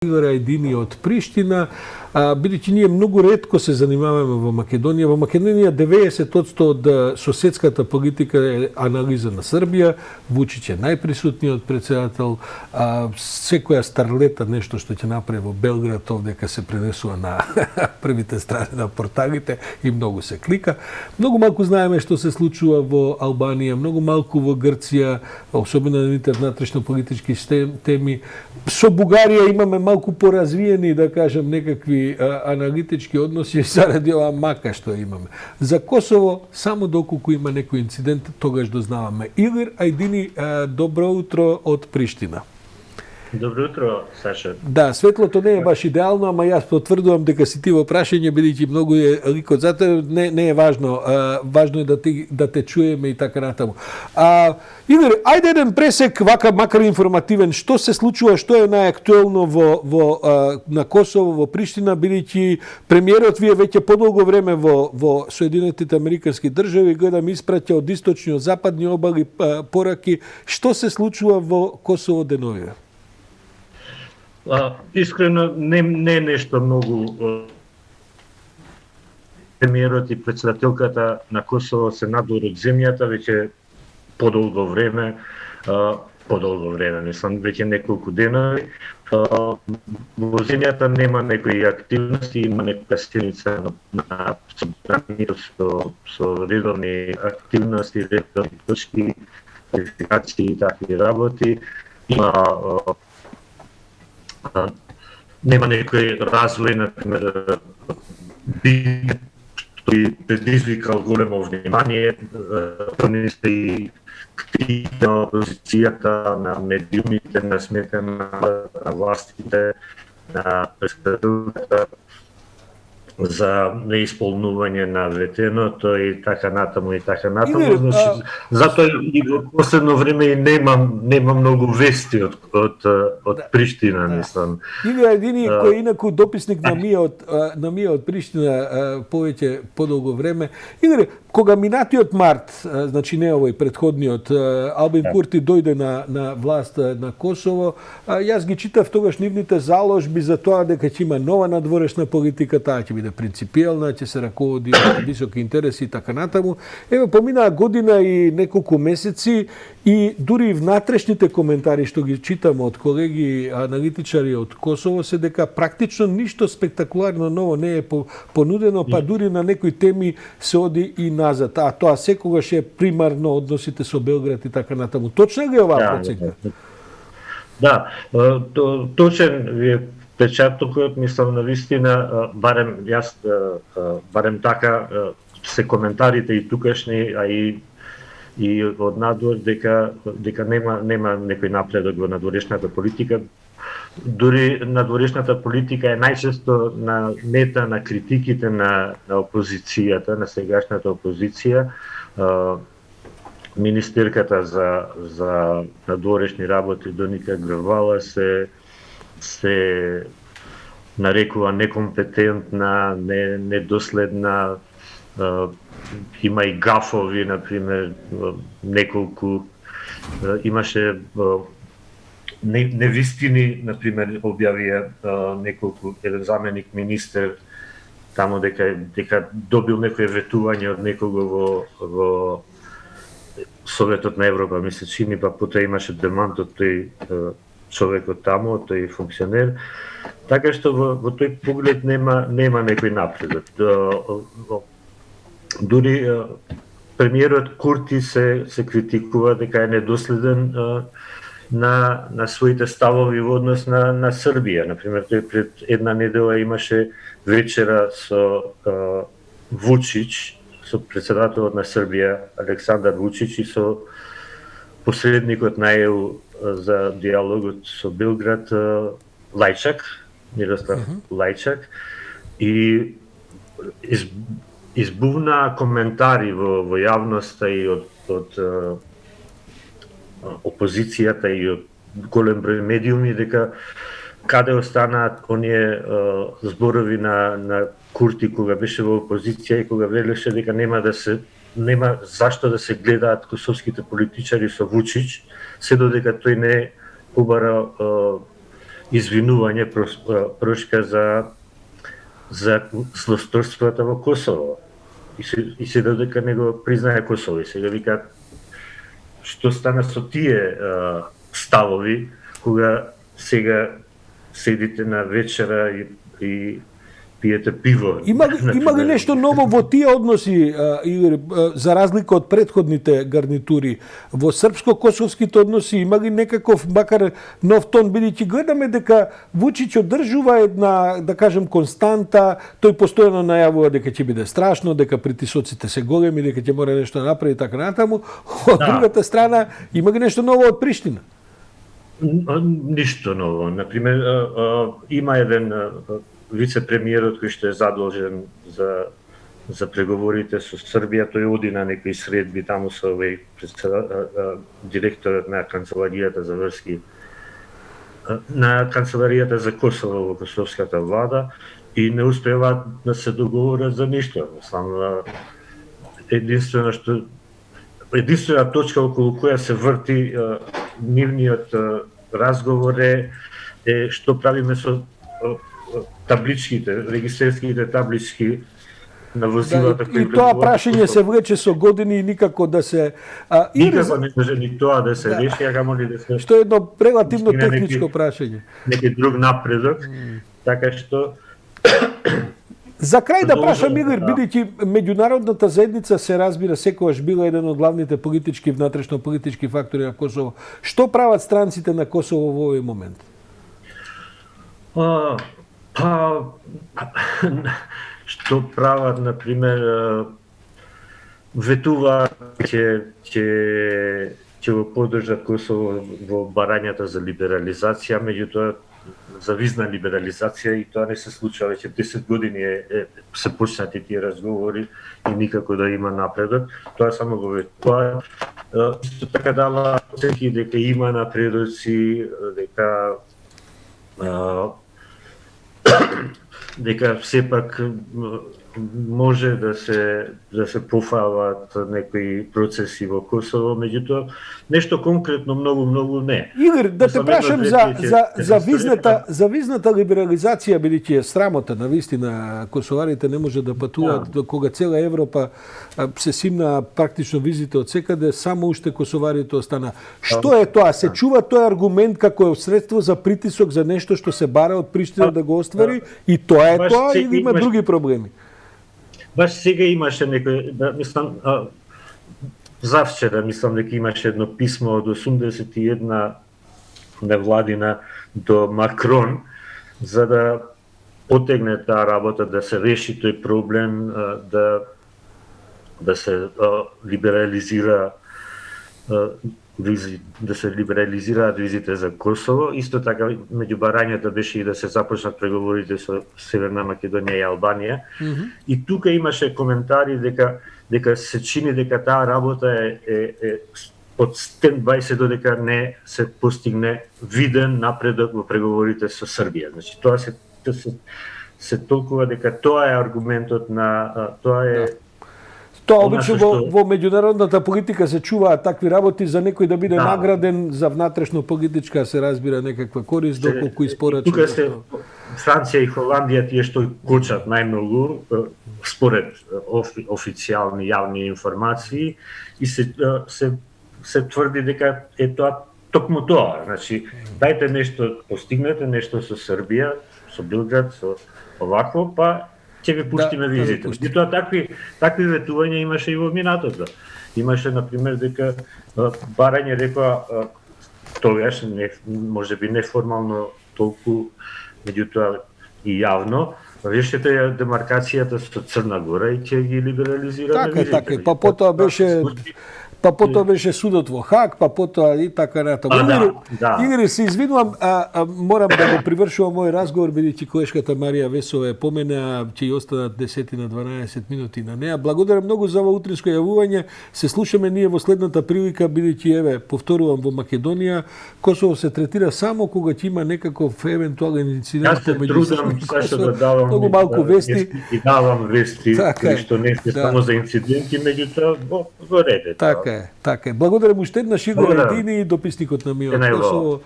Игора едини од Приштина, бидејќи ние многу ретко се занимаваме во Македонија. Во Македонија 90% од соседската политика е анализа на Србија. Вучиќ е најприсутниот председател. Секоја старлета нешто што ќе направи во Белград овдека се пренесува на првите страни на порталите и многу се клика. Многу малку знаеме што се случува во Албанија, многу малку во Грција, особено на нивните внатрешно политички теми. Со Бугарија имаме малку поразвиени, да кажем, некакви аналитички односи заради ова мака што имаме. За Косово, само доколку има некој инцидент, тогаш дознаваме. Илир Ајдини, добро утро од Приштина. Добро утро, Саша. Да, светлото не е баш идеално, ама јас потврдувам дека си ти во прашање, бидејќи многу е ликот. Затоа не е важно. Важно е да те чуеме и така натаму. Илир, ајде еден пресек, вака макар информативен, што се случува, што е најактуелно на Косово, во Приштина, бидејќи премиерот вие веќе подолго време во Соединетите Американски држави, гледам испраќа од источни, од западни обали пораки. Што се случува во Косово деновиве? Искрено, не е нешто многу. Премиерот и председателката на Косово се надвор од земјата веќе подолго време, мислам, веќе неколку дена. Во земјата нема некои активности, има некоја седница на собранието со редовни активности, редовни точки, верификации и такви работи. Има нема некој развој, например, што би предизвикал големо внимание, се и критика на опозицијата, на медиумите, на смета на властите, на председателката за неисполнување на ветеното и така натаму и така натаму. Значи, затоа и во последно време и нема многу вести од Приштина, мислам. Илир Ајдини, кој е инаку дописник на МИА од Приштина повеќе подолго време. Илир, кога минатиот март, значи не овој претходниот, Албин Курти дојде на власт на Косово, јас ги читав тогаш нивните заложби за тоа дека ќе има нова надворешна политика, таа ќе биде принципијална, ќе се раководи од високи интереси и така натаму. Ево, поминаа година и неколку месеци и дури внатрешните коментари што ги читам од колеги аналитичари од Косово се дека практично ништо спектакуларно ново не е понудено, па дури на некои теми се оди и назад. А тоа секогаш е примарно односите со Белград и така натаму. Точно ли е оваа проценка? Да, точен ви печатокот, мислам, навистина, барем така се коментарите и тукашни, а и од надвор дека нема некој напредок во надворешната политика. Дури надворешната политика е најчесто на мета на критиките на опозицијата, на сегашната опозиција. Министерката за надворешни работи Доника Грвала се нарекува некомпетентна, недоследна, има и гафови, например, неколку, имаше невистини, например, објавија неколку, еден заменик министер таму дека добил некој ветување од некого во Советот на Европа, мисля, чини, па потоа имаше демант од тој човекот таму, тој функционер. Така што во тој поглед нема некој напредок. Дури премиерот Курти се критикува дека е недоследен на своите ставови во однос на Србија. Например, тој пред една недела имаше вечера со Вучиќ, со председателот на Србија Александар Вучиќ и со посредникот на ЕУ за диалогот со Белград Лајчак, Мирослав Лајчак, и избувна коментари во јавноста и од опозицијата и од голем број медиуми дека каде останаат оние зборови на Курти кога беше во опозиција и кога велеше дека нема зашто да се гледаат косовските политичари со Вучиќ, се додека тој не побара извинување прошка за злосторствата во Косово. И се додека не го признае Косово. И сега вика што стана со тие ставови кога сега седите на вечера и пиете пиво. Има ли нешто ново во тие односи, Игор, за разлика од претходните гарнитури? Во српско-косовските односи има ли некаков, макар нов тон, бидејќи гледаме дека Вучич одржува една, да кажем, константа, тој постојано најавува дека ќе биде страшно, дека притисоците се големи, дека ќе мора нешто да направи така натаму. Од другата страна, има ли нешто ново од Приштина? Ништо ново. Например, има еден вице-премиерот кој што е задолжен за преговорите со Србија, тој оди на некои средби таму со овој директорот на канцеларијата за врски на канцеларијата за Косово во косовската влада и не успева да се договорат за ништо. Единствена точка околу која се врти нивниот разговор е што правиме со табличките, регистерските таблички на возилата кои и тоа прашање се влече со години и никако да се никако не може ни тоа да се реши, а камо ли да се што е едно релативно техничко прашање. Неки друг напредок, така што за крај да прашам, Игор, бидејќи меѓународната заедница се разбира секогаш била еден од главните политички, внатрешно-политички фактори на Косово. Што прават странците на Косово во овој момент? Што прават, например, ветува ќе го поддржат Косово во барањата за либерализација, меѓутоа за визна либерализација и тоа не се случува веќе 10 години се почнати тие разговори и никако да има напредок. Тоа само го ветува. Исто така дава оценки дека има напредоци, дека сепак може да се пофалат некои процеси во Косово, меѓутоа нешто конкретно многу не. Игор, да те прашам за визната либерализација, бидејќи е срамота навистина, косоварите не може да патуваат кога цела Европа се симна практично визите од секаде, само уште косоварите остана. Што е тоа? Се чува тој аргумент како средство за притисок за нешто што се бара од Приштина да го оствари и тоа е тоа или има други проблеми? Баш сега имаше некој, мислам, завчера мислам дека имаше едно писмо од 81 невладина до Макрон за да потегне таа работа, да се реши тој проблем, да се либерализира да се либерализираат визите за Косово. Исто така, меѓу барањата беше и да се започнат преговорите со Северна Македонија и Албанија. И тука имаше коментари дека се чини дека таа работа е од стендбај се додека не се постигне виден напредок во преговорите со Србија. Значи, тоа се толкува дека тоа е аргументот на тоа е Тоа обично во меѓународната политика се чуваат такви работи за некој да биде награден за внатрешно политичка, се разбира некаква корист, доколку испорача. Тука се Франција и Холандија тие што кочат најмногу според официјални јавни информации и се тврди дека е тоа токму тоа. Значи, дајте нешто, постигнете нешто со Србија, со Белград, со овакво, па ќе ви пуштиме визите. И тоа такви ветувања имаше и во минатото. Имаше, например, дека барање рекоа тогаш, можеби неформално толку, меѓутоа и јавно, решете ја демаркацијата со Црна Гора и ќе ги либерализираме визите. Така, па потоа беше судот во Хаг, па потоа и така натаму. Игоре, се извинувам, морам да го привршувам мој разговор, бидејќи колешката Марија Весова е помена, ќе ја останат 10-12 минути на неа. Благодарам многу за ова утринско јавување. Се слушаме ние во следната прилика, бидејќи еве повторувам во Македонија, Косово се третира само кога ќе има некаков евентуален инцидент помеѓу Србија и Косово. Многу малку вести. И давам вести, што не е само за инциденти, меѓутоа во ред. Така е. Благодарам уште еднаш Игор Ајдини, дописникот на МИО Косово.